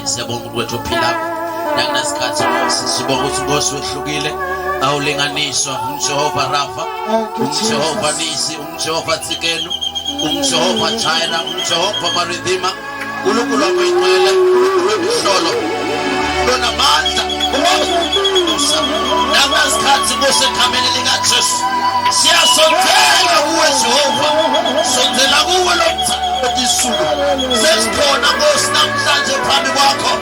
Siyabonga ukuthi ophilayo nakunesikhathi sibonga ukuthi Nkosi wehlukile awulinganiswa uJehova Rafa uJehova Nisi uJehova Tsikelo uJehova Jireh uJehova Maridima uNkulunkulu wamangcwele uNhlolo lonamandla nakunesikhathi kusekhameni likaJesu siyasondela kuwe Jehova sondela kuwe lomthisuku sesikhona Nkosi namhlanje phambi kwakho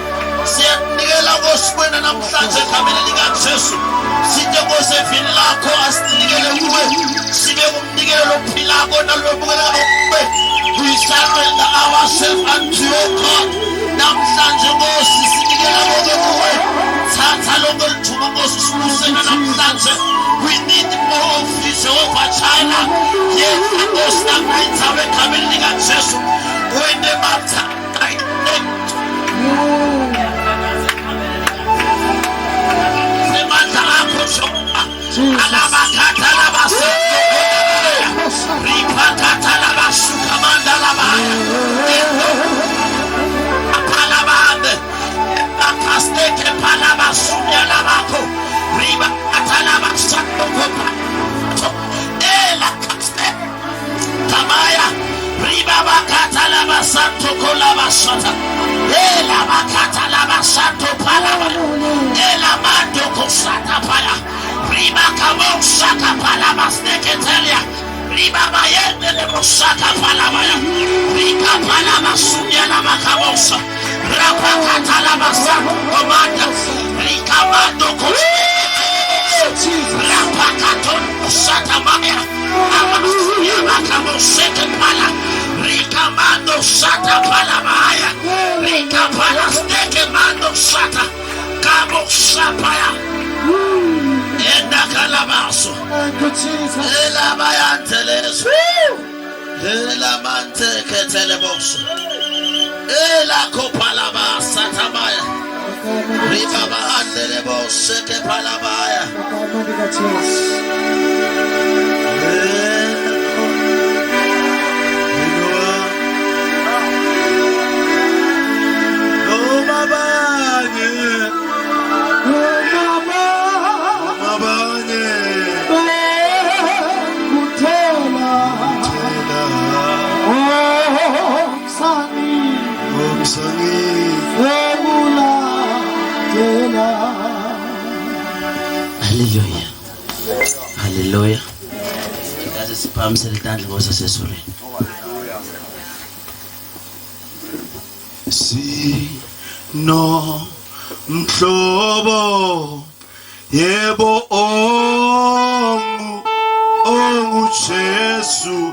siyakunikela Nkosi wena namhlanje ekhameni likaJesu sithi Nkosi evini lakho asinikele kuwe sibe kumnikelo lophilako nalobukela kuwe we surrender ourselves unto your God namhlanje Nkosi sinikela kuwe thatha lonke lithuba Nkosi usibusena namhlanje we need more of you Jehovah Jireh yes Nkosi namhlanje ekhameni likaJesu wena matha semandla akho Jehova alabakhatha labase Sata Palabaya, Rika Palama Sunyana Makabosa, Rapakatala Masa, Commander, Rika Mando, Rapakaton, Satamaya, Amasuya Makabosete Pala, Rika Mando Sata Palamaya, Rika Palasteke Mando Sata, Cabo Sapaya, Enda Calabaso, Ela Bayanteles. Ela mante que telebos, ela copalaba satamaya, riba bahande lebos que palabaya. Hallelujah. Hallelujah. Kikaze siphamse litandla ngosasezulwini. Sino mhlobo yebo ongu Jesu